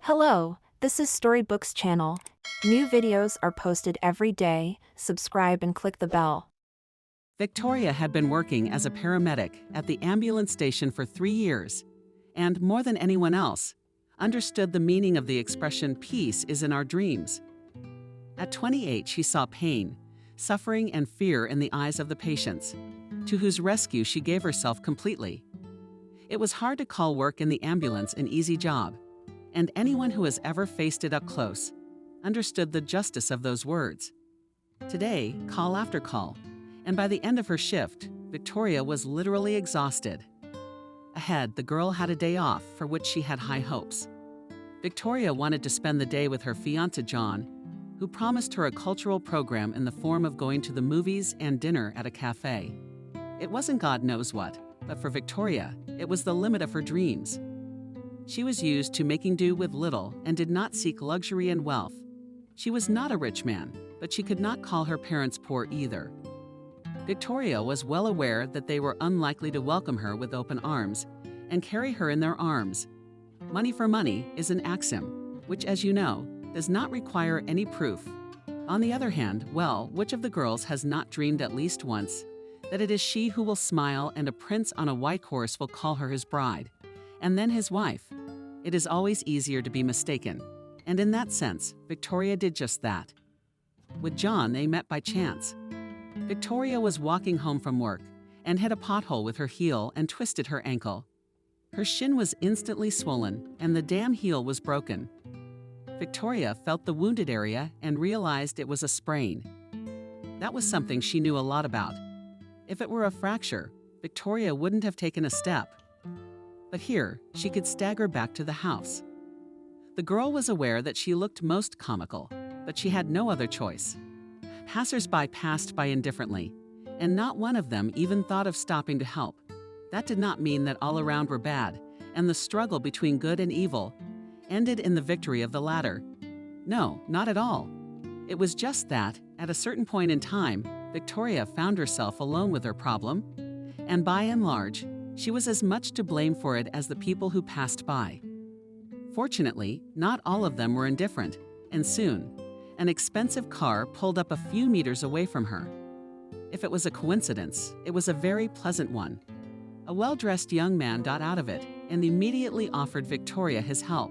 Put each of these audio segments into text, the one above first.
Hello, this is Storybooks channel. New videos are posted every day. Subscribe and click the bell. Victoria had been working as a paramedic at the ambulance station for 3 years, and more than anyone else, understood the meaning of the expression "peace is in our dreams." At 28, she saw pain, suffering, and fear in the eyes of the patients, to whose rescue she gave herself completely. It was hard to call work in the ambulance an easy job, and anyone who has ever faced it up close understood the justice of those words. Today, call after call, and by the end of her shift, Victoria was literally exhausted. Ahead, the girl had a day off for which she had high hopes. Victoria wanted to spend the day with her fiancé John, who promised her a cultural program in the form of going to the movies and dinner at a cafe. It wasn't God knows what, but for Victoria, it was the limit of her dreams. She was used to making do with little and did not seek luxury and wealth. She was not a rich man, but she could not call her parents poor either. Victoria was well aware that they were unlikely to welcome her with open arms and carry her in their arms. Money for money is an axiom, which, as you know, does not require any proof. On the other hand, well, which of the girls has not dreamed at least once that it is she who will smile and a prince on a white horse will call her his bride, and then his wife? It is always easier to be mistaken, and in that sense, Victoria did just that. With John, they met by chance. Victoria was walking home from work and hit a pothole with her heel and twisted her ankle. Her shin was instantly swollen and the damn heel was broken. Victoria felt the wounded area and realized it was a sprain. That was something she knew a lot about. If it were a fracture, Victoria wouldn't have taken a step. But here, she could stagger back to the house. The girl was aware that she looked most comical, but she had no other choice. Passers-by passed by indifferently, and not one of them even thought of stopping to help. That did not mean that all around were bad, and the struggle between good and evil ended in the victory of the latter. No, not at all. It was just that, at a certain point in time, Victoria found herself alone with her problem, and by and large, she was as much to blame for it as the people who passed by. Fortunately, not all of them were indifferent, and soon, an expensive car pulled up a few meters away from her. If it was a coincidence, it was a very pleasant one. A well-dressed young man got out of it and immediately offered Victoria his help.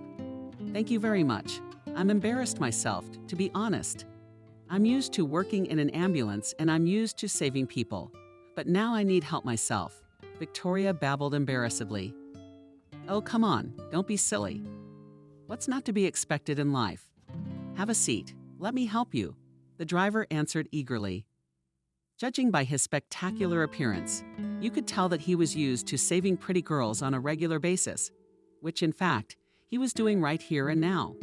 "Thank you very much. I'm embarrassed myself, to be honest. I'm used to working in an ambulance and I'm used to saving people. But now I need help myself," Victoria babbled embarrassedly. "Oh, come on, don't be silly. What's not to be expected in life? Have a seat. Let me help you," the driver answered eagerly. Judging by his spectacular appearance, you could tell that he was used to saving pretty girls on a regular basis, which in fact, he was doing right here and now.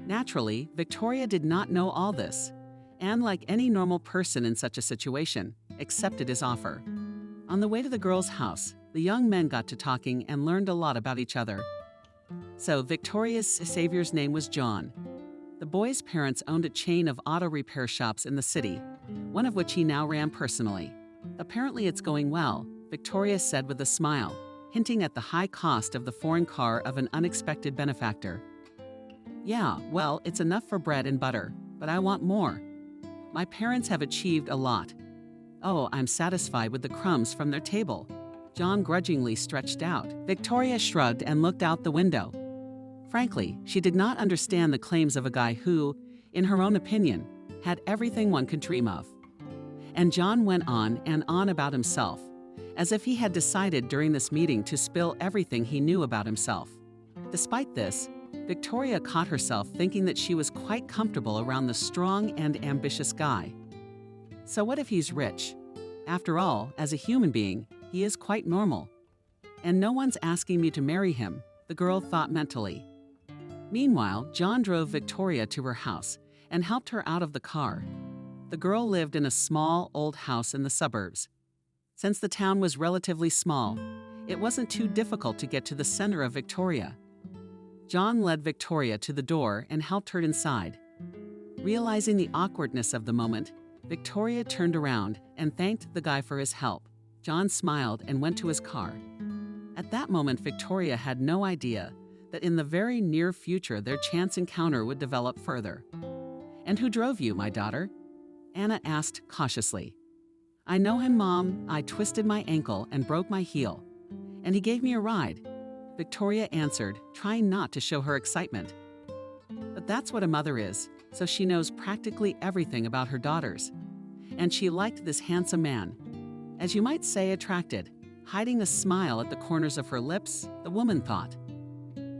Naturally, Victoria did not know all this, and like any normal person in such a situation, accepted his offer. On the way to the girl's house, the young men got to talking and learned a lot about each other. So Victoria's savior's name was John. The boy's parents owned a chain of auto repair shops in the city, one of which he now ran personally. "Apparently it's going well," Victoria said with a smile, hinting at the high cost of the foreign car of an unexpected benefactor. "Yeah, well, it's enough for bread and butter, but I want more. My parents have achieved a lot. Oh, I'm satisfied with the crumbs from their table." John grudgingly stretched out. Victoria shrugged and looked out the window. Frankly, she did not understand the claims of a guy who, in her own opinion, had everything one could dream of. And John went on and on about himself, as if he had decided during this meeting to spill everything he knew about himself. Despite this, Victoria caught herself thinking that she was quite comfortable around the strong and ambitious guy. So what if he's rich? After all, as a human being, he is quite normal. And no one's asking me to marry him, the girl thought mentally. Meanwhile, John drove Victoria to her house and helped her out of the car. The girl lived in a small, old house in the suburbs. Since the town was relatively small, it wasn't too difficult to get to the center of Victoria. John led Victoria to the door and helped her inside. Realizing the awkwardness of the moment, Victoria turned around and thanked the guy for his help. John smiled and went to his car. At that moment, Victoria had no idea that in the very near future their chance encounter would develop further. "And who drove you, my daughter?" Anna asked cautiously. "I know him, Mom. I twisted my ankle and broke my heel, and he gave me a ride," Victoria answered, trying not to show her excitement. But that's what a mother is, so she knows practically everything about her daughters. And she liked this handsome man. As you might say, attracted, hiding a smile at the corners of her lips, the woman thought.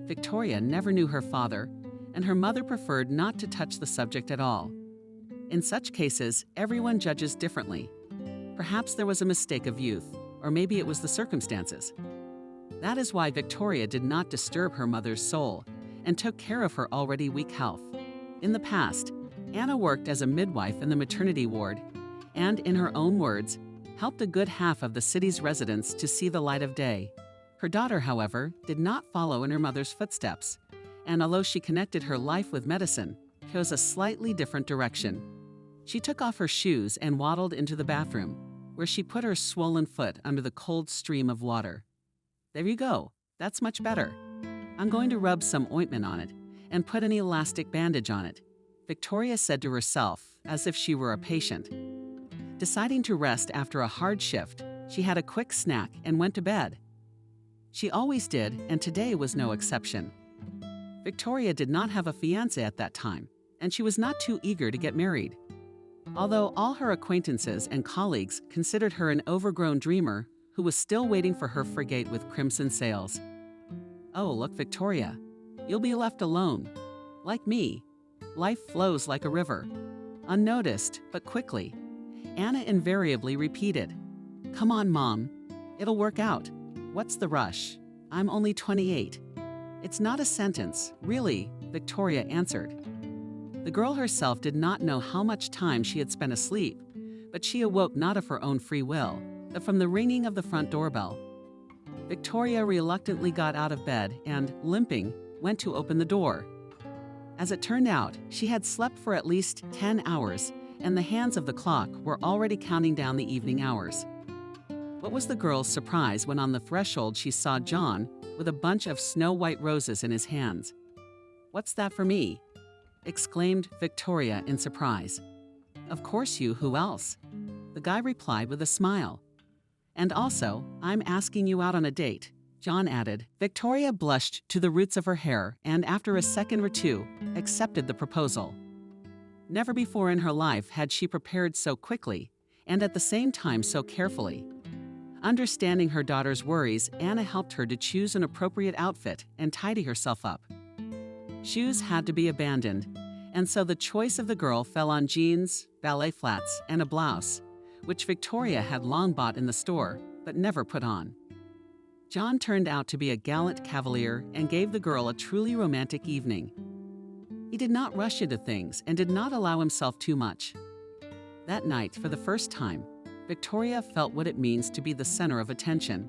Victoria never knew her father, and her mother preferred not to touch the subject at all. In such cases, everyone judges differently. Perhaps there was a mistake of youth, or maybe it was the circumstances. That is why Victoria did not disturb her mother's soul and took care of her already weak health. In the past, Anna worked as a midwife in the maternity ward and, in her own words, helped a good half of the city's residents to see the light of day. Her daughter, however, did not follow in her mother's footsteps, and although she connected her life with medicine, chose a slightly different direction. She took off her shoes and waddled into the bathroom, where she put her swollen foot under the cold stream of water. "There you go. That's much better. I'm going to rub some ointment on it and put an elastic bandage on it," Victoria said to herself, as if she were a patient. Deciding to rest after a hard shift, she had a quick snack and went to bed. She always did, and today was no exception. Victoria did not have a fiancé at that time, and she was not too eager to get married. Although all her acquaintances and colleagues considered her an overgrown dreamer who was still waiting for her frigate with crimson sails. "Oh, look, Victoria, you'll be left alone. Like me, life flows like a river." Unnoticed, but quickly, Anna invariably repeated, "Come on, Mom. It'll work out. What's the rush? I'm only 28. "It's not a sentence, really," Victoria answered. The girl herself did not know how much time she had spent asleep, but she awoke not of her own free will, but from the ringing of the front doorbell. Victoria reluctantly got out of bed and, limping, went to open the door. As it turned out, she had slept for at least 10 hours, and the hands of the clock were already counting down the evening hours. What was the girl's surprise when on the threshold she saw John with a bunch of snow-white roses in his hands. "What's that for me?" exclaimed Victoria in surprise. "Of course you, who else?" the guy replied with a smile. "And also, I'm asking you out on a date," John added. Victoria blushed to the roots of her hair and, after a second or two, accepted the proposal. Never before in her life had she prepared so quickly, and at the same time so carefully. Understanding her daughter's worries, Anna helped her to choose an appropriate outfit and tidy herself up. Shoes had to be abandoned, and so the choice of the girl fell on jeans, ballet flats, and a blouse, which Victoria had long bought in the store, but never put on. John turned out to be a gallant cavalier and gave the girl a truly romantic evening. He did not rush into things and did not allow himself too much. That night, for the first time, Victoria felt what it means to be the center of attention.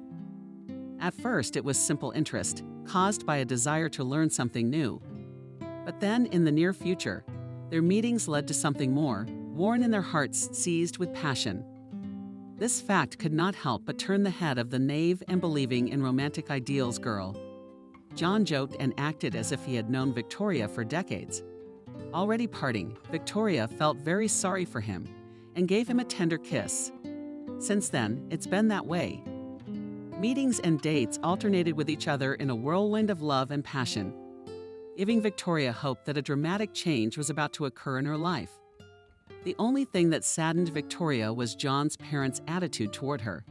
At first, it was simple interest, caused by a desire to learn something new. But then, in the near future, their meetings led to something more, worn in their hearts seized with passion. This fact could not help but turn the head of the naive and believing in romantic ideals girl. John joked and acted as if he had known Victoria for decades. Already parting, Victoria felt very sorry for him and gave him a tender kiss. Since then, it's been that way. Meetings and dates alternated with each other in a whirlwind of love and passion, giving Victoria hope that a dramatic change was about to occur in her life. The only thing that saddened Victoria was John's parents' attitude toward her.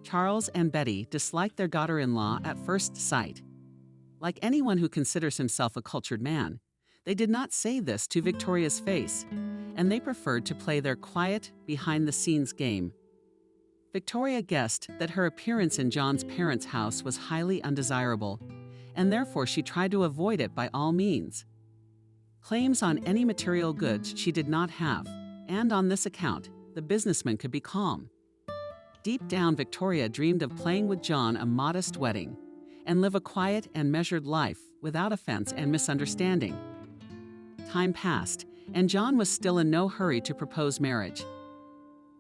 Charles and Betty disliked their daughter-in-law at first sight. Like anyone who considers himself a cultured man, they did not say this to Victoria's face, and they preferred to play their quiet, behind-the-scenes game. Victoria guessed that her appearance in John's parents' house was highly undesirable, and therefore she tried to avoid it by all means. Claims on any material goods she did not have, and on this account, the businessman could be calm. Deep down, Victoria dreamed of playing with John a modest wedding and live a quiet and measured life without offense and misunderstanding. Time passed, and John was still in no hurry to propose marriage.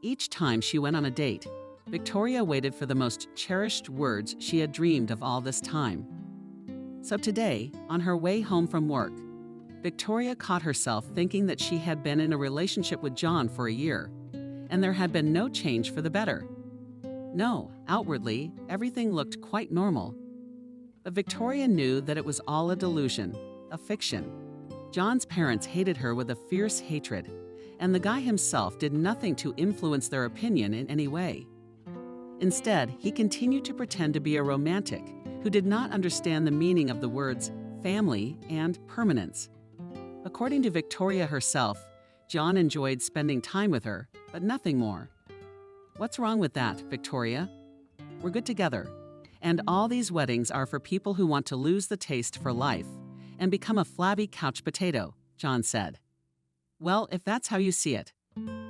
Each time she went on a date, Victoria waited for the most cherished words she had dreamed of all this time. So today, on her way home from work, Victoria caught herself thinking that she had been in a relationship with John for a year, and there had been no change for the better. No, outwardly, everything looked quite normal. But Victoria knew that it was all a delusion, a fiction. John's parents hated her with a fierce hatred, and the guy himself did nothing to influence their opinion in any way. Instead, he continued to pretend to be a romantic who did not understand the meaning of the words family and permanence. According to Victoria herself, John enjoyed spending time with her, but nothing more. What's wrong with that, Victoria? We're good together, and all these weddings are for people who want to lose the taste for life and become a flabby couch potato, John said. Well, if that's how you see it.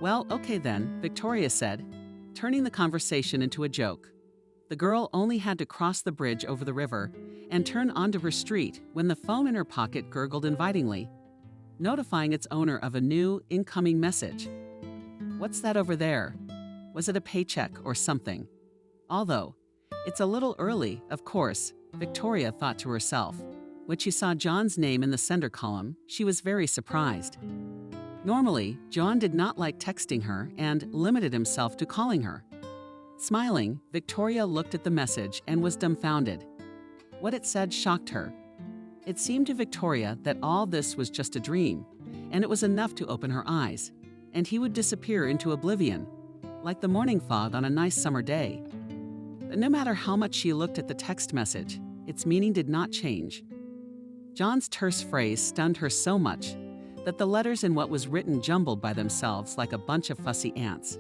Well, okay then, Victoria said, turning the conversation into a joke. The girl only had to cross the bridge over the river and turn onto her street when the phone in her pocket gurgled invitingly, notifying its owner of a new, incoming message. What's that over there? Was it a paycheck or something? Although, it's a little early, of course, Victoria thought to herself. When she saw John's name in the sender column, she was very surprised. Normally, John did not like texting her and limited himself to calling her. Smiling, Victoria looked at the message and was dumbfounded. What it said shocked her. It seemed to Victoria that all this was just a dream, and it was enough to open her eyes, and he would disappear into oblivion, like the morning fog on a nice summer day. But no matter how much she looked at the text message, its meaning did not change. John's terse phrase stunned her so much that the letters in what was written jumbled by themselves like a bunch of fussy ants.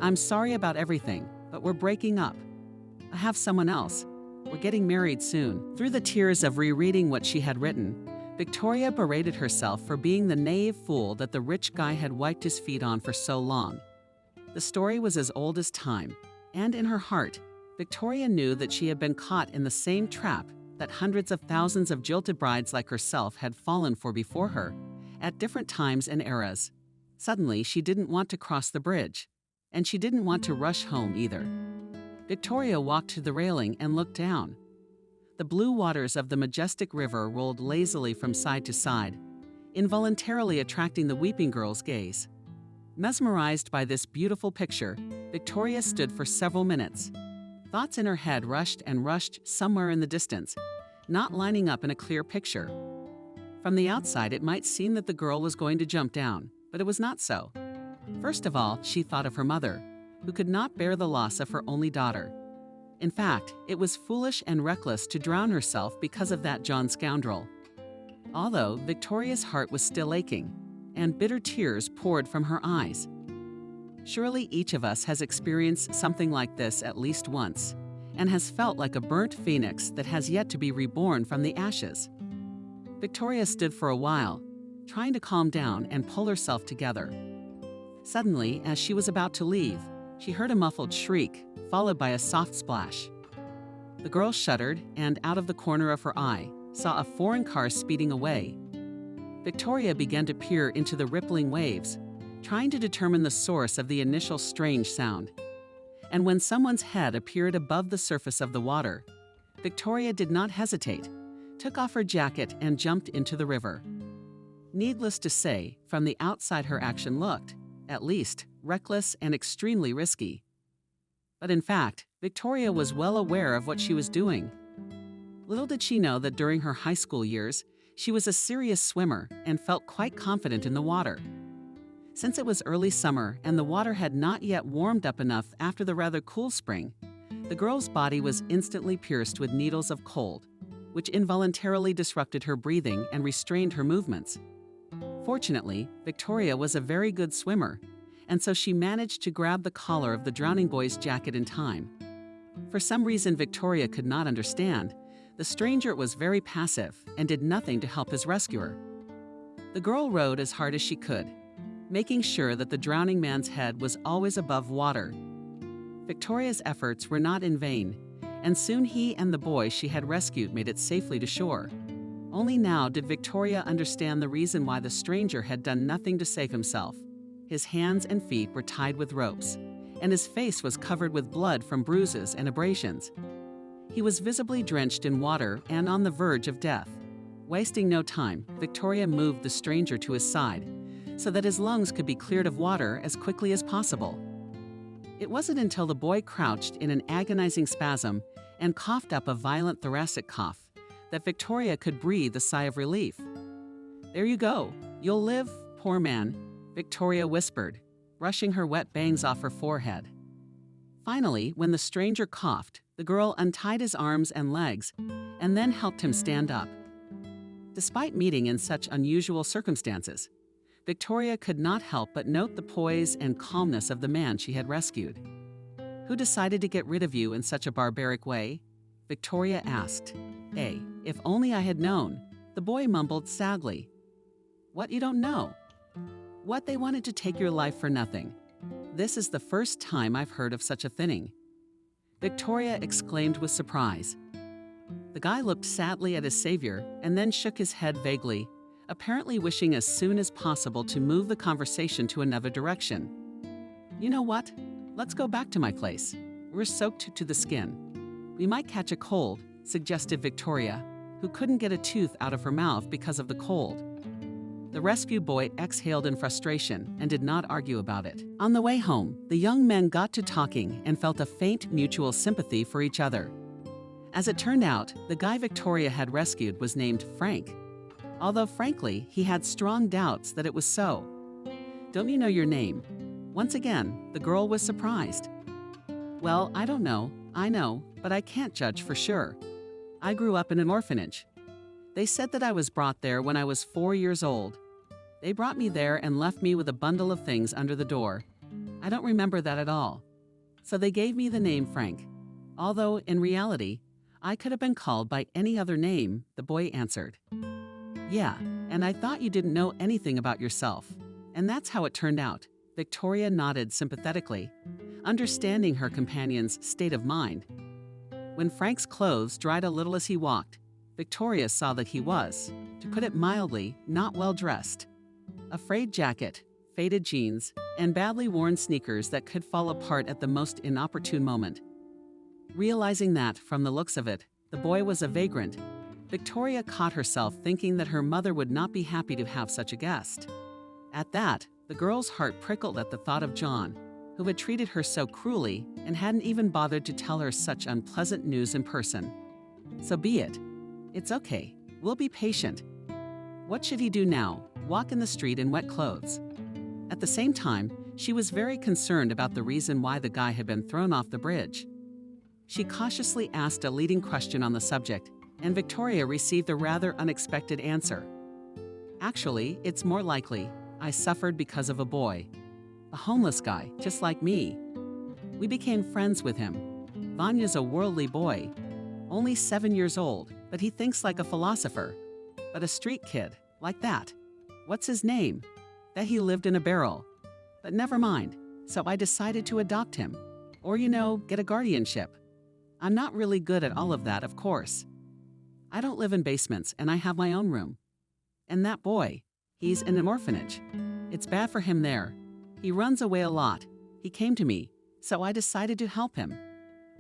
I'm sorry about everything, but we're breaking up. I have someone else. We're getting married soon. Through the tears of rereading what she had written, Victoria berated herself for being the naive fool that the rich guy had wiped his feet on for so long. The story was as old as time, and in her heart, Victoria knew that she had been caught in the same trap that hundreds of thousands of jilted brides like herself had fallen for before her, at different times and eras. Suddenly, she didn't want to cross the bridge, and she didn't want to rush home either. Victoria walked to the railing and looked down. The blue waters of the majestic river rolled lazily from side to side, involuntarily attracting the weeping girl's gaze. Mesmerized by this beautiful picture, Victoria stood for several minutes. Thoughts in her head rushed and rushed somewhere in the distance, not lining up in a clear picture. From the outside, it might seem that the girl was going to jump down, but it was not so. First of all, she thought of her mother, who could not bear the loss of her only daughter. In fact, it was foolish and reckless to drown herself because of that John scoundrel. Although Victoria's heart was still aching, and bitter tears poured from her eyes. Surely each of us has experienced something like this at least once, and has felt like a burnt phoenix that has yet to be reborn from the ashes. Victoria stood for a while, trying to calm down and pull herself together. Suddenly, as she was about to leave, she heard a muffled shriek, followed by a soft splash. The girl shuddered and, out of the corner of her eye, saw a foreign car speeding away. Victoria began to peer into the rippling waves, trying to determine the source of the initial strange sound. And when someone's head appeared above the surface of the water, Victoria did not hesitate, took off her jacket and jumped into the river. Needless to say, from the outside her action looked, at least, reckless and extremely risky. But in fact, Victoria was well aware of what she was doing. Little did she know that during her high school years, she was a serious swimmer and felt quite confident in the water. Since it was early summer and the water had not yet warmed up enough after the rather cool spring, the girl's body was instantly pierced with needles of cold, which involuntarily disrupted her breathing and restrained her movements. Fortunately, Victoria was a very good swimmer, and so she managed to grab the collar of the drowning boy's jacket in time. For some reason Victoria could not understand, the stranger was very passive and did nothing to help his rescuer. The girl rowed as hard as she could, making sure that the drowning man's head was always above water. Victoria's efforts were not in vain, and soon he and the boy she had rescued made it safely to shore. Only now did Victoria understand the reason why the stranger had done nothing to save himself. His hands and feet were tied with ropes, and his face was covered with blood from bruises and abrasions. He was visibly drenched in water and on the verge of death. Wasting no time, Victoria moved the stranger to his side so that his lungs could be cleared of water as quickly as possible. It wasn't until the boy crouched in an agonizing spasm and coughed up a violent thoracic cough that Victoria could breathe a sigh of relief. "There you go. You'll live, poor man," Victoria whispered, brushing her wet bangs off her forehead. Finally, when the stranger coughed, the girl untied his arms and legs and then helped him stand up. Despite meeting in such unusual circumstances, Victoria could not help but note the poise and calmness of the man she had rescued. "Who decided to get rid of you in such a barbaric way?" Victoria asked. If only I had known," the boy mumbled sadly. "What, you don't know?" "What, they wanted to take your life for nothing. This is the first time I've heard of such a thing," Victoria exclaimed with surprise. The guy looked sadly at his savior and then shook his head vaguely, apparently wishing as soon as possible to move the conversation to another direction. "You know what? Let's go back to my place. We're soaked to the skin. We might catch a cold," suggested Victoria, who couldn't get a tooth out of her mouth because of the cold. The rescue boy exhaled in frustration and did not argue about it. On the way home, the young men got to talking and felt a faint mutual sympathy for each other. As it turned out, the guy Victoria had rescued was named Frank, although frankly, he had strong doubts that it was so. "Don't you know your name?" Once again, the girl was surprised. "Well, I don't know. I know, but I can't judge for sure. I grew up in an orphanage. They said that I was brought there when I was 4 years old. They brought me there and left me with a bundle of things under the door. I don't remember that at all. So they gave me the name Frank. Although, in reality, I could have been called by any other name," the boy answered. "Yeah, and I thought you didn't know anything about yourself. And that's how it turned out." Victoria nodded sympathetically, understanding her companion's state of mind. When Frank's clothes dried a little as he walked, Victoria saw that he was, to put it mildly, not well dressed. A frayed jacket, faded jeans, and badly worn sneakers that could fall apart at the most inopportune moment. Realizing that, from the looks of it, the boy was a vagrant, Victoria caught herself thinking that her mother would not be happy to have such a guest. At that, the girl's heart prickled at the thought of John, who had treated her so cruelly and hadn't even bothered to tell her such unpleasant news in person. So be it. It's okay. We'll be patient. What should he do now? Walk in the street in wet clothes? At the same time, she was very concerned about the reason why the guy had been thrown off the bridge. She cautiously asked a leading question on the subject, and Victoria received a rather unexpected answer. "Actually, it's more likely I suffered because of a boy. A homeless guy, just like me. We became friends with him. Vanya's a worldly boy, only 7 years old, but he thinks like a philosopher. But a street kid, like that. What's his name? That he lived in a barrel. But never mind, so I decided to adopt him. Or, get a guardianship. I'm not really good at all of that, of course. I don't live in basements, and I have my own room. And that boy, he's in an orphanage. It's bad for him there. He runs away a lot. He came to me, so I decided to help him.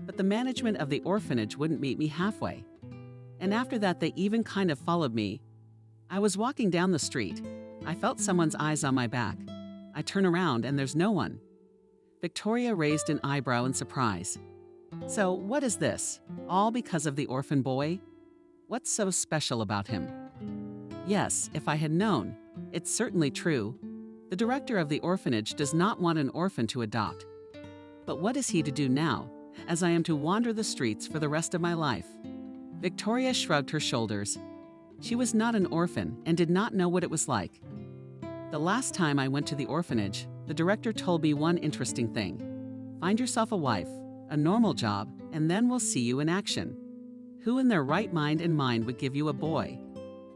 But the management of the orphanage wouldn't meet me halfway. And after that, they even kind of followed me. I was walking down the street. I felt someone's eyes on my back. I turn around and there's no one." Victoria raised an eyebrow in surprise. "So what is this? All because of the orphan boy? What's so special about him?" "Yes, if I had known. It's certainly true. The director of the orphanage does not want an orphan to adopt. But what is he to do now, as I am to wander the streets for the rest of my life?" Victoria shrugged her shoulders. She was not an orphan and did not know what it was like. "The last time I went to the orphanage, the director told me one interesting thing. Find yourself a wife, a normal job, and then we'll see you in action. Who in their right mind would give you a boy?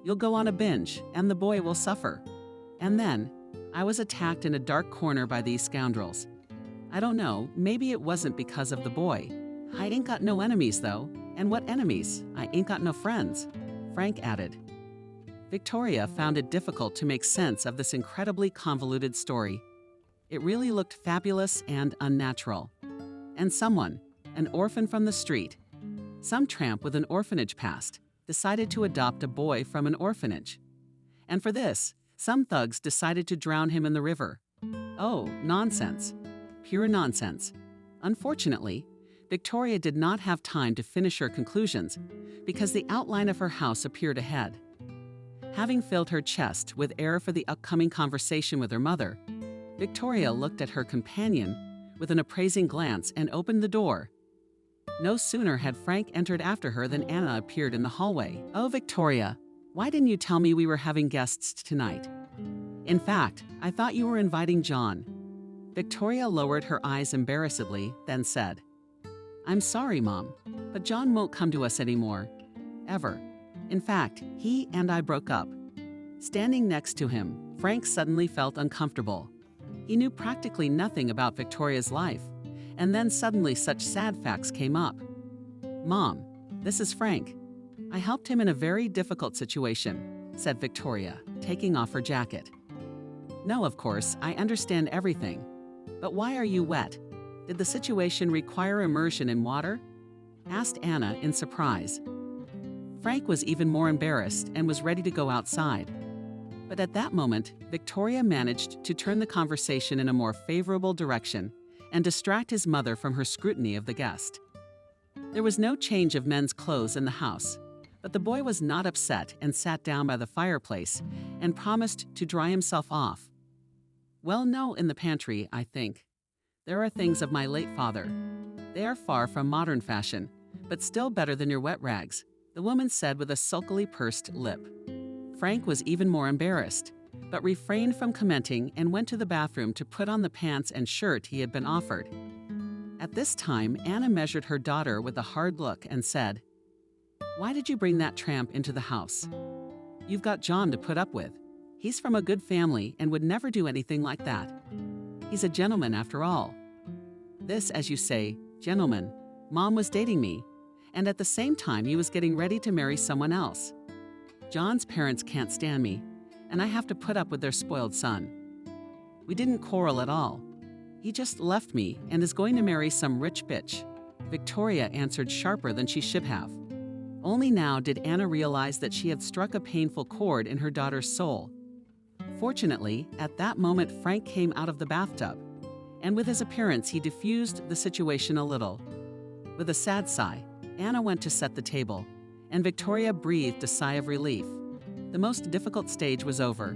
You'll go on a binge, and the boy will suffer. And then, I was attacked in a dark corner by these scoundrels. I don't know, maybe it wasn't because of the boy. I ain't got no enemies, though. And what enemies? I ain't got no friends," Frank added. Victoria found it difficult to make sense of this incredibly convoluted story. It really looked fabulous and unnatural. And someone, an orphan from the street, Some tramp with an orphanage past decided to adopt a boy from an orphanage. And for this, some thugs decided to drown him in the river. Oh, nonsense. Pure nonsense. Unfortunately, Victoria did not have time to finish her conclusions because the outline of her house appeared ahead. Having filled her chest with air for the upcoming conversation with her mother, Victoria looked at her companion with an appraising glance and opened the door. No sooner had Frank entered after her than Anna appeared in the hallway. "Oh, Victoria, why didn't you tell me we were having guests tonight? In fact, I thought you were inviting John." Victoria lowered her eyes embarrassedly, then said, "I'm sorry, Mom, but John won't come to us anymore. Ever. In fact, he and I broke up." Standing next to him, Frank suddenly felt uncomfortable. He knew practically nothing about Victoria's life, and then suddenly such sad facts came up. "Mom, this is Frank. I helped him in a very difficult situation," said Victoria, taking off her jacket. "No, of course, I understand everything. But why are you wet? Did the situation require immersion in water?" asked Anna in surprise. Frank was even more embarrassed and was ready to go outside. But at that moment, Victoria managed to turn the conversation in a more favorable direction and distract his mother from her scrutiny of the guest. There was no change of men's clothes in the house, but the boy was not upset and sat down by the fireplace and promised to dry himself off. "Well, no, in the pantry, I think. There are things of my late father. They are far from modern fashion, but still better than your wet rags," the woman said with a sulkily pursed lip. Frank was even more embarrassed, but refrained from commenting and went to the bathroom to put on the pants and shirt he had been offered. At this time, Anna measured her daughter with a hard look and said, "Why did you bring that tramp into the house? You've got John to put up with. He's from a good family and would never do anything like that. He's a gentleman after all." This, as you say, gentleman, Mom was dating me, and at the same time he was getting ready to marry someone else. John's parents can't stand me, and I have to put up with their spoiled son. We didn't quarrel at all. He just left me and is going to marry some rich bitch," Victoria answered sharper than she should have. Only now did Anna realize that she had struck a painful chord in her daughter's soul. Fortunately, at that moment Frank came out of the bathtub, and with his appearance he diffused the situation a little. With a sad sigh, Anna went to set the table, and Victoria breathed a sigh of relief. The most difficult stage was over.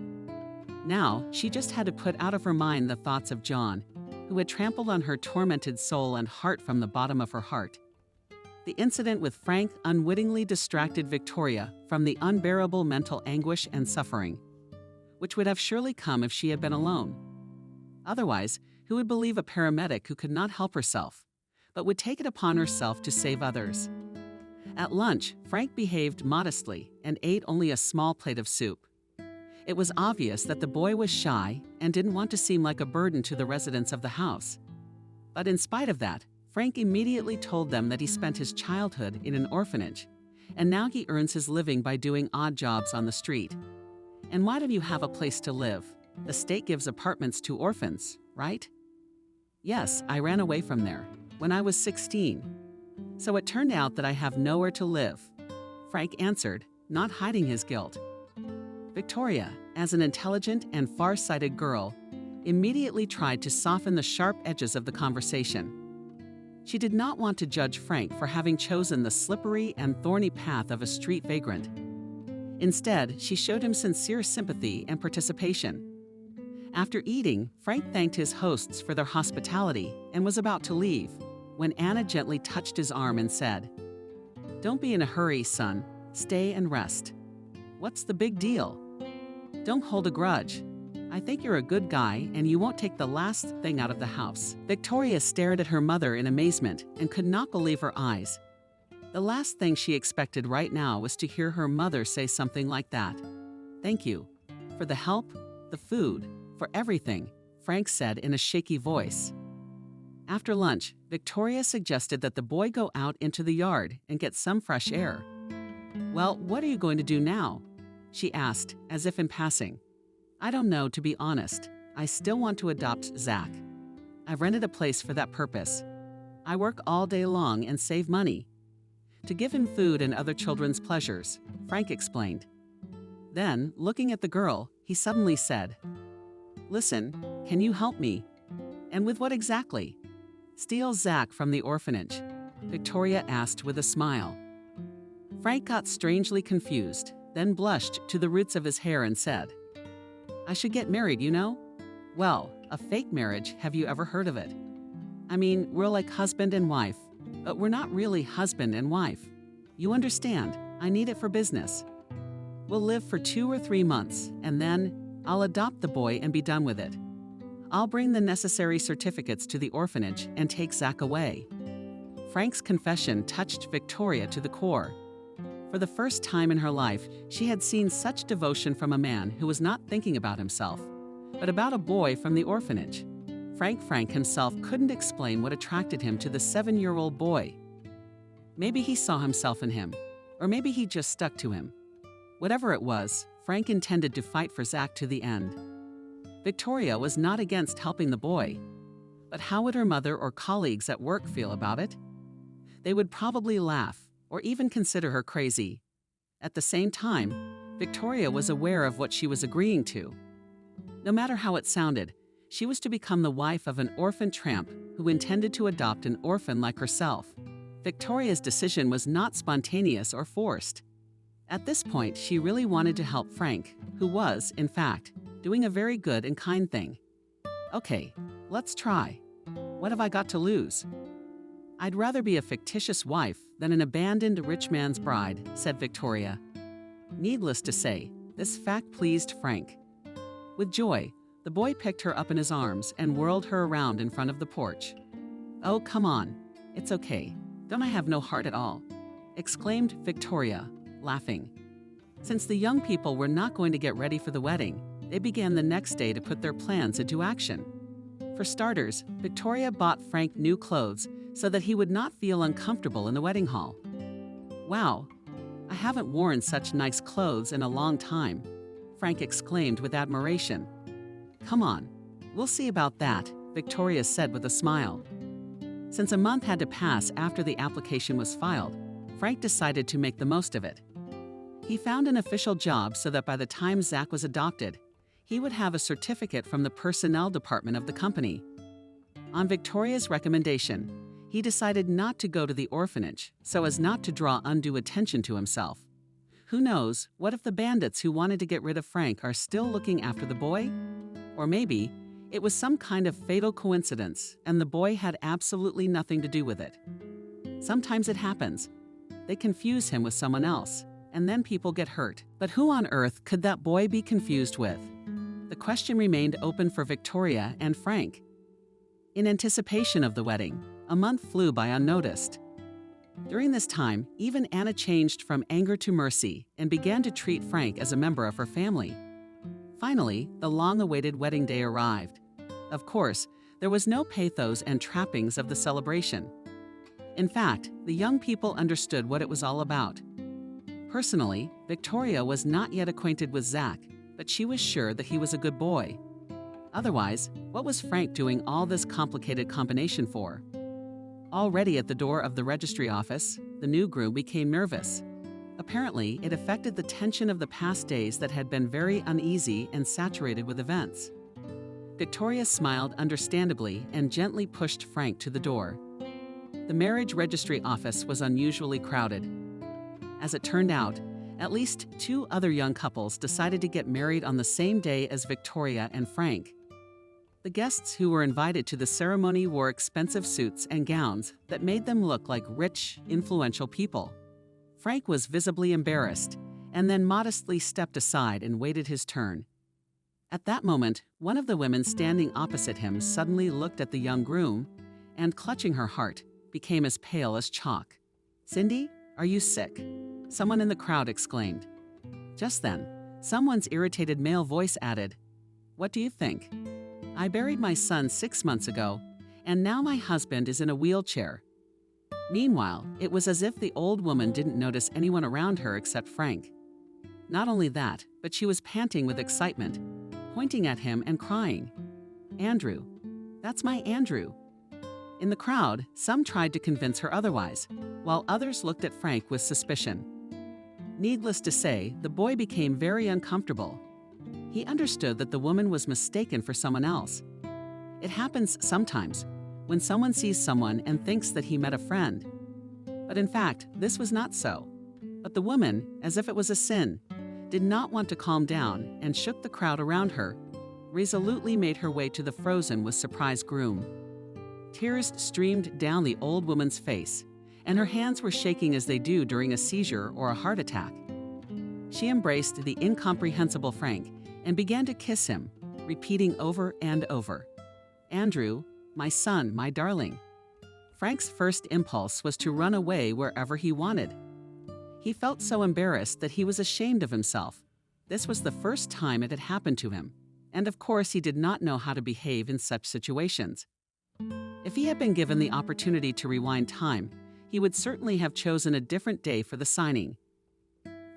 Now, she just had to put out of her mind the thoughts of John, who had trampled on her tormented soul and heart from the bottom of her heart. The incident with Frank unwittingly distracted Victoria from the unbearable mental anguish and suffering, which would have surely come if she had been alone. Otherwise, who would believe a paramedic who could not help herself, but would take it upon herself to save others? At lunch, Frank behaved modestly and ate only a small plate of soup. It was obvious that the boy was shy and didn't want to seem like a burden to the residents of the house. But in spite of that, Frank immediately told them that he spent his childhood in an orphanage, and now he earns his living by doing odd jobs on the street. "And why do you have a place to live? The state gives apartments to orphans, right?" "Yes, I ran away from there when I was 16. So it turned out that I have nowhere to live," Frank answered, not hiding his guilt. Victoria, as an intelligent and far-sighted girl, immediately tried to soften the sharp edges of the conversation. She did not want to judge Frank for having chosen the slippery and thorny path of a street vagrant. Instead, she showed him sincere sympathy and participation. After eating, Frank thanked his hosts for their hospitality and was about to leave, when Anna gently touched his arm and said, "Don't be in a hurry, son. Stay and rest. What's the big deal? Don't hold a grudge. I think you're a good guy and you won't take the last thing out of the house." Victoria stared at her mother in amazement and could not believe her eyes. The last thing she expected right now was to hear her mother say something like that. "Thank you. For the help, the food, for everything," Frank said in a shaky voice. After lunch, Victoria suggested that the boy go out into the yard and get some fresh air. "Well, what are you going to do now?" she asked, as if in passing. "I don't know, to be honest. I still want to adopt Zach. I've rented a place for that purpose. I work all day long and save money. to give him food and other children's pleasures, Frank explained. Then, looking at the girl, he suddenly said, "Listen, can you help me?" "And with what exactly?" "Steal Zach from the orphanage," Victoria asked with a smile. Frank got strangely confused, then blushed to the roots of his hair and said, "I should get married, you know." "Well, a fake marriage, have you ever heard of it? I mean, we're like husband and wife, but we're not really husband and wife. You understand, I need it for business. We'll live for 2 or 3 months, and then I'll adopt the boy and be done with it. I'll bring the necessary certificates to the orphanage and take Zach away." Frank's confession touched Victoria to the core. For the first time in her life, she had seen such devotion from a man who was not thinking about himself, but about a boy from the orphanage. Frank himself couldn't explain what attracted him to the 7-year-old boy. Maybe he saw himself in him, or maybe he just stuck to him. Whatever it was, Frank intended to fight for Zach to the end. Victoria was not against helping the boy, but how would her mother or colleagues at work feel about it? They would probably laugh, or even consider her crazy. At the same time, Victoria was aware of what she was agreeing to. No matter how it sounded, she was to become the wife of an orphan tramp who intended to adopt an orphan like herself. Victoria's decision was not spontaneous or forced. At this point, she really wanted to help Frank, who was, in fact, doing a very good and kind thing. "Okay, let's try. What have I got to lose?" "I'd rather be a fictitious wife than an abandoned rich man's bride," said Victoria. Needless to say, this fact pleased Frank. With joy, the boy picked her up in his arms and whirled her around in front of the porch. "Oh, come on. It's okay. Don't I have no heart at all?" exclaimed Victoria, laughing. Since the young people were not going to get ready for the wedding, they began the next day to put their plans into action. For starters, Victoria bought Frank new clothes so that he would not feel uncomfortable in the wedding hall. "Wow, I haven't worn such nice clothes in a long time," Frank exclaimed with admiration. "Come on, we'll see about that," Victoria said with a smile. Since a month had to pass after the application was filed, Frank decided to make the most of it. He found an official job so that by the time Zach was adopted, he would have a certificate from the personnel department of the company. On Victoria's recommendation, he decided not to go to the orphanage so as not to draw undue attention to himself. Who knows, what if the bandits who wanted to get rid of Frank are still looking after the boy? Or maybe it was some kind of fatal coincidence and the boy had absolutely nothing to do with it. Sometimes it happens. They confuse him with someone else, and then people get hurt. But who on earth could that boy be confused with? The question remained open for Victoria and Frank. In anticipation of the wedding, a month flew by unnoticed. During this time, even Anna changed from anger to mercy and began to treat Frank as a member of her family. Finally, the long-awaited wedding day arrived. Of course, there was no pathos and trappings of the celebration. In fact, the young people understood what it was all about. Personally, Victoria was not yet acquainted with Zach, but she was sure that he was a good boy. Otherwise, what was Frank doing all this complicated combination for? Already at the door of the registry office, the new groom became nervous. Apparently, it affected the tension of the past days that had been very uneasy and saturated with events. Victoria smiled understandably and gently pushed Frank to the door. The marriage registry office was unusually crowded. As it turned out, at least 2 other young couples decided to get married on the same day as Victoria and Frank. The guests who were invited to the ceremony wore expensive suits and gowns that made them look like rich, influential people. Frank was visibly embarrassed and then modestly stepped aside and waited his turn. At that moment, one of the women standing opposite him suddenly looked at the young groom and, clutching her heart, became as pale as chalk. "Cindy, are you sick?" someone in the crowd exclaimed. Just then, someone's irritated male voice added, "What do you think? I buried my son 6 months ago, and now my husband is in a wheelchair." Meanwhile, it was as if the old woman didn't notice anyone around her except Frank. Not only that, but she was panting with excitement, pointing at him and crying. "Andrew. That's my Andrew." In the crowd, some tried to convince her otherwise, while others looked at Frank with suspicion. Needless to say, the boy became very uncomfortable. He understood that the woman was mistaken for someone else. It happens sometimes when someone sees someone and thinks that he met a friend. But in fact, this was not so. But the woman, as if it was a sin, did not want to calm down and shook the crowd around her, resolutely made her way to the frozen with surprise groom. Tears streamed down the old woman's face, and her hands were shaking as they do during a seizure or a heart attack. She embraced the incomprehensible Frank and began to kiss him, repeating over and over, "Andrew, my son, my darling." Frank's first impulse was to run away wherever he wanted. He felt so embarrassed that he was ashamed of himself. This was the first time it had happened to him, and of course he did not know how to behave in such situations. If he had been given the opportunity to rewind time, he would certainly have chosen a different day for the signing.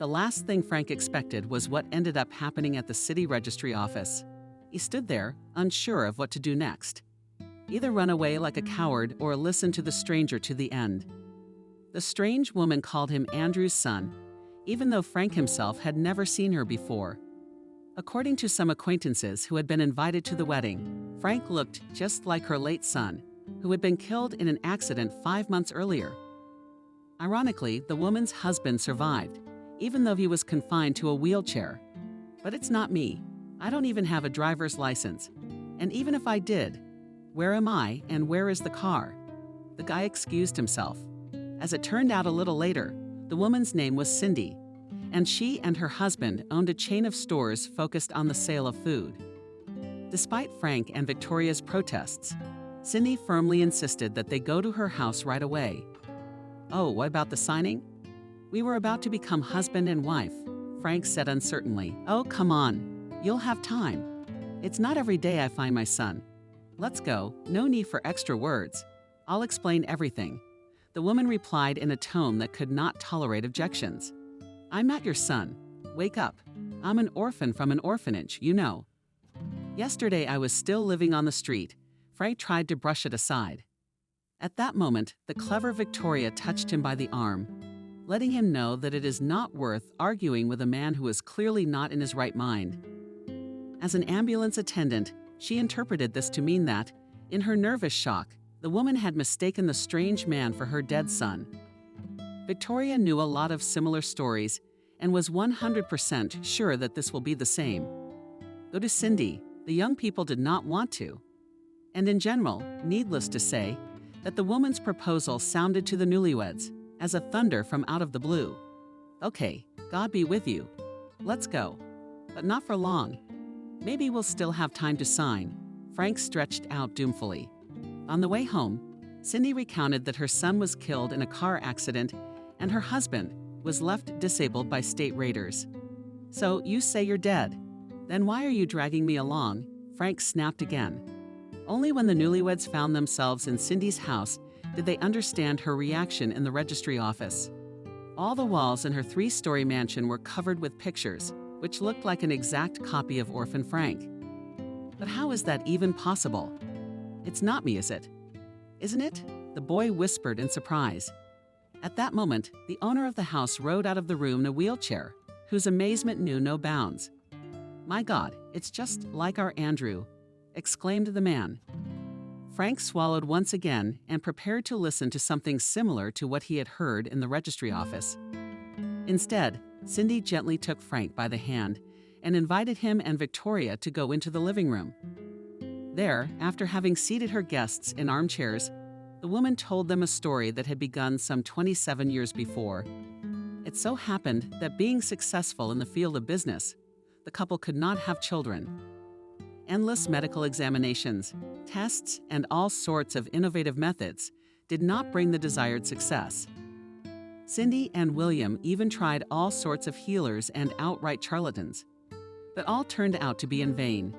The last thing Frank expected was what ended up happening at the city registry office. He stood there, unsure of what to do next. Either run away like a coward or listen to the stranger to the end. The strange woman called him Andrew's son, even though Frank himself had never seen her before. According to some acquaintances who had been invited to the wedding, Frank looked just like her late son, who had been killed in an accident 5 months earlier. Ironically, the woman's husband survived, even though he was confined to a wheelchair. But it's not me. I don't even have a driver's license. And even if I did, where am I and where is the car? The guy excused himself. As it turned out a little later, the woman's name was Cindy, and she and her husband owned a chain of stores focused on the sale of food. Despite Frank and Victoria's protests, Cindy firmly insisted that they go to her house right away. "Oh, what about the signing?" "We were about to become husband and wife," Frank said uncertainly. "Oh, come on. You'll have time. It's not every day I find my son. Let's go. No need for extra words. I'll explain everything." The woman replied in a tone that could not tolerate objections. "I'm not your son. Wake up. I'm an orphan from an orphanage, you know." Yesterday I was still living on the street. Frank tried to brush it aside. At that moment, the clever Victoria touched him by the arm, letting him know that it is not worth arguing with a man who is clearly not in his right mind. As an ambulance attendant, she interpreted this to mean that, in her nervous shock, the woman had mistaken the strange man for her dead son. Victoria knew a lot of similar stories and was 100% sure that this will be the same. Go to Cindy, the young people did not want to. And in general, needless to say, that the woman's proposal sounded to the newlyweds as a thunder from out of the blue. "Okay, God be with you. Let's go. But not for long. Maybe we'll still have time to sign." Frank stretched out doomfully. On the way home, Cindy recounted that her son was killed in a car accident and her husband was left disabled by state raiders. "So you say you're dead. Then why are you dragging me along?" Frank snapped again. Only when the newlyweds found themselves in Cindy's house did they understand her reaction in the registry office. All the walls in her 3-story mansion were covered with pictures, which looked like an exact copy of Orphan Frank. But how is that even possible? "It's not me, is it?" "Isn't it?" the boy whispered in surprise. At that moment, the owner of the house rode out of the room in a wheelchair, whose amazement knew no bounds. "My God, it's just like our Andrew," exclaimed the man. Frank swallowed once again and prepared to listen to something similar to what he had heard in the registry office. Instead, Cindy gently took Frank by the hand and invited him and Victoria to go into the living room. There, after having seated her guests in armchairs, the woman told them a story that had begun some 27 years before. It so happened that being successful in the field of business, the couple could not have children. Endless medical examinations, tests, and all sorts of innovative methods did not bring the desired success. Cindy and William even tried all sorts of healers and outright charlatans, but all turned out to be in vain.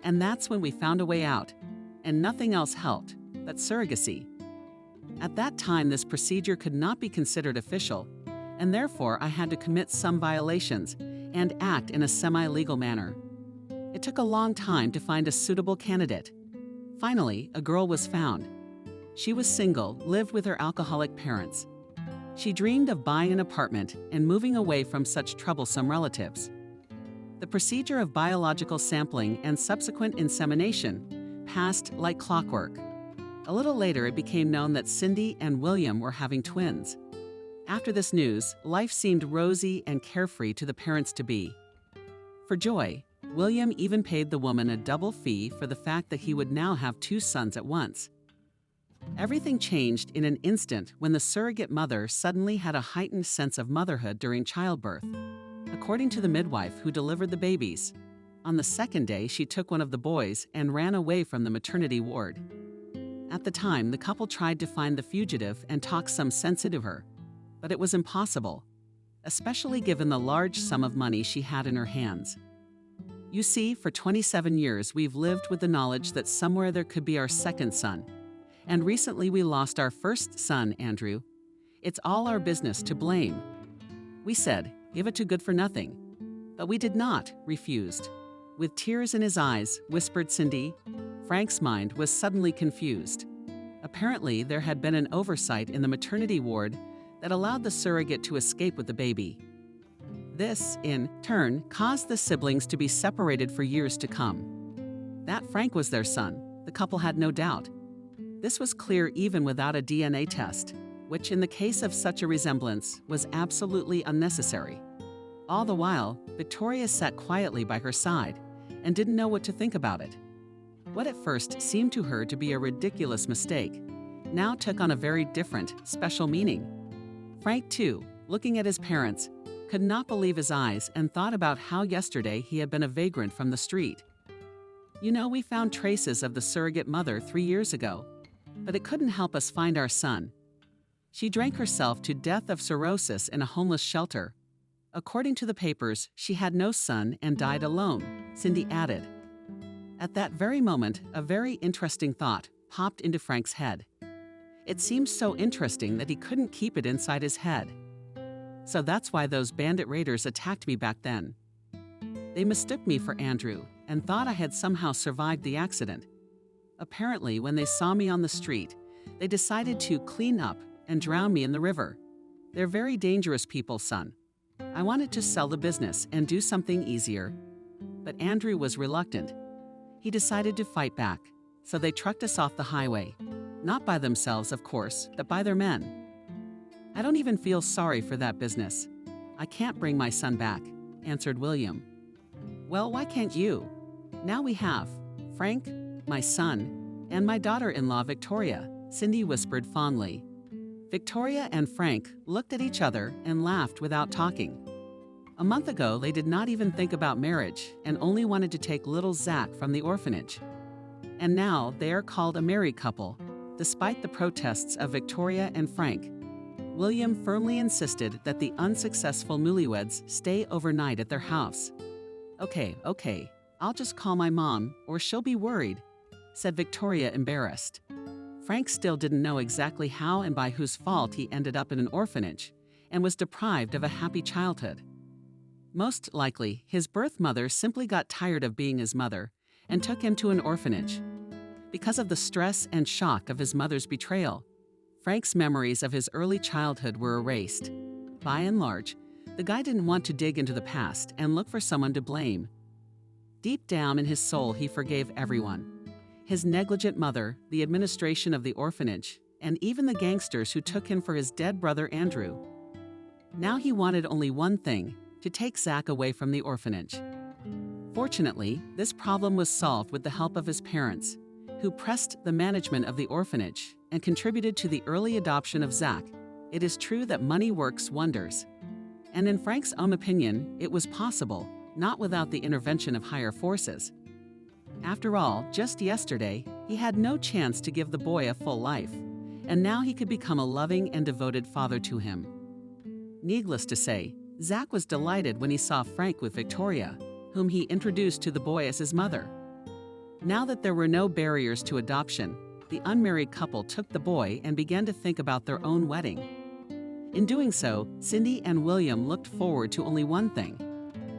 And that's when we found a way out, and nothing else helped but surrogacy. At that time, this procedure could not be considered official, and therefore I had to commit some violations and act in a semi-legal manner. It took a long time to find a suitable candidate. Finally, a girl was found. She was single, lived with her alcoholic parents, She dreamed of buying an apartment and moving away from such troublesome relatives. The procedure of biological sampling and subsequent insemination passed like clockwork. A little later, it became known that Cindy and William were having twins. After this news, life seemed rosy and carefree to the parents-to-be. For joy, William even paid the woman a double fee for the fact that he would now have 2 sons at once. Everything changed in an instant when the surrogate mother suddenly had a heightened sense of motherhood during childbirth. According to the midwife who delivered the babies, on the 2nd day she took one of the boys and ran away from the maternity ward. At the time, the couple tried to find the fugitive and talk some sense into her, but it was impossible, especially given the large sum of money she had in her hands. You see, for 27 years we've lived with the knowledge that somewhere there could be our 2nd son. And recently we lost our 1st son, Andrew. It's all our business to blame. We said, give it to good for nothing. But we did not, refused. With tears in his eyes, whispered Cindy. Frank's mind was suddenly confused. Apparently, there had been an oversight in the maternity ward that allowed the surrogate to escape with the baby. This, in turn, caused the siblings to be separated for years to come. That Frank was their son, the couple had no doubt. This was clear even without a DNA test, which in the case of such a resemblance was absolutely unnecessary. All the while, Victoria sat quietly by her side and didn't know what to think about it. What at first seemed to her to be a ridiculous mistake now took on a very different, special meaning. Frank, too, looking at his parents, could not believe his eyes and thought about how yesterday he had been a vagrant from the street. You know, we found traces of the surrogate mother 3 years ago, but it couldn't help us find our son. She drank herself to death of cirrhosis in a homeless shelter. According to the papers, she had no son and died alone, Cindy added. At that very moment, a very interesting thought popped into Frank's head. It seemed so interesting that he couldn't keep it inside his head. So that's why those bandit raiders attacked me back then. They mistook me for Andrew and thought I had somehow survived the accident. Apparently, when they saw me on the street, they decided to clean up and drown me in the river. They're very dangerous people, son. I wanted to sell the business and do something easier, but Andrew was reluctant. He decided to fight back, so they trucked us off the highway. Not by themselves, of course, but by their men. I don't even feel sorry for that business. I can't bring my son back, answered William. Well, why can't you? Now we have Frank, my son, and my daughter-in-law, Victoria, Cindy whispered fondly. Victoria and Frank looked at each other and laughed without talking. A month ago, they did not even think about marriage and only wanted to take little Zach from the orphanage. And now they are called a married couple, despite the protests of Victoria and Frank. William firmly insisted that the unsuccessful newlyweds stay overnight at their house. Okay, I'll just call my mom or she'll be worried, said Victoria, embarrassed. Frank still didn't know exactly how and by whose fault he ended up in an orphanage and was deprived of a happy childhood. Most likely, his birth mother simply got tired of being his mother and took him to an orphanage. Because of the stress and shock of his mother's betrayal, Frank's memories of his early childhood were erased. By and large, the guy didn't want to dig into the past and look for someone to blame. Deep down in his soul, he forgave everyone. His negligent mother, the administration of the orphanage, and even the gangsters who took him for his dead brother Andrew. Now he wanted only one thing, to take Zach away from the orphanage. Fortunately, this problem was solved with the help of his parents, who pressed the management of the orphanage and contributed to the early adoption of Zach. It is true that money works wonders. And in Frank's own opinion, it was possible, not without the intervention of higher forces. After all, just yesterday, he had no chance to give the boy a full life, and now he could become a loving and devoted father to him. Needless to say, Zach was delighted when he saw Frank with Victoria, whom he introduced to the boy as his mother. Now that there were no barriers to adoption, the unmarried couple took the boy and began to think about their own wedding. In doing so, Cindy and William looked forward to only one thing: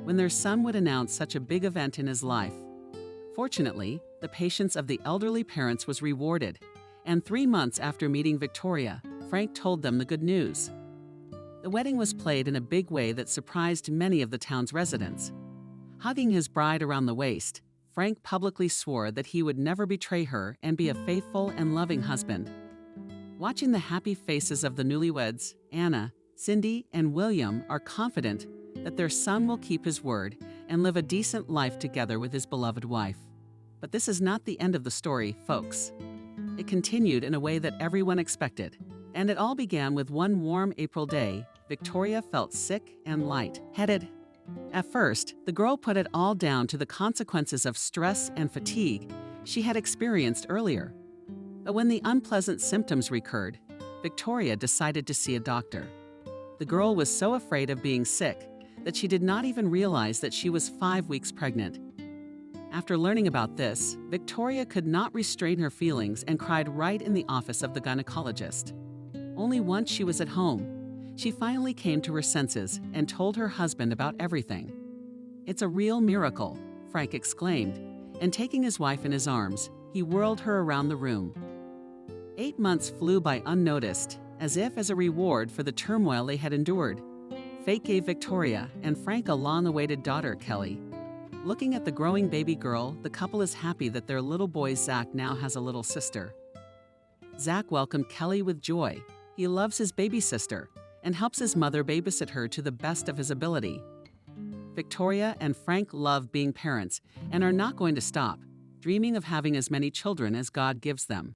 when their son would announce such a big event in his life. Fortunately, the patience of the elderly parents was rewarded, and 3 months after meeting Victoria, Frank told them the good news. The wedding was played in a big way that surprised many of the town's residents. Hugging his bride around the waist, Frank publicly swore that he would never betray her and be a faithful and loving husband. Watching the happy faces of the newlyweds, Anna, Cindy, and William are confident that their son will keep his word and live a decent life together with his beloved wife. But this is not the end of the story, folks. It continued in a way that everyone expected, and it all began with one warm April day. Victoria felt sick and light-headed. At first, the girl put it all down to the consequences of stress and fatigue she had experienced earlier. But when the unpleasant symptoms recurred, Victoria decided to see a doctor. The girl was so afraid of being sick that she did not even realize that she was 5 weeks pregnant. After learning about this, Victoria could not restrain her feelings and cried right in the office of the gynecologist. Only once she was at home, she finally came to her senses and told her husband about everything. "It's a real miracle," Frank exclaimed, and taking his wife in his arms, he whirled her around the room. 8 months flew by unnoticed, as if as a reward for the turmoil they had endured. Fate gave Victoria and Frank a long-awaited daughter, Kelly. Looking at the growing baby girl, the couple is happy that their little boy Zach now has a little sister. Zach welcomed Kelly with joy. He loves his baby sister and helps his mother babysit her to the best of his ability. Victoria and Frank love being parents and are not going to stop, dreaming of having as many children as God gives them.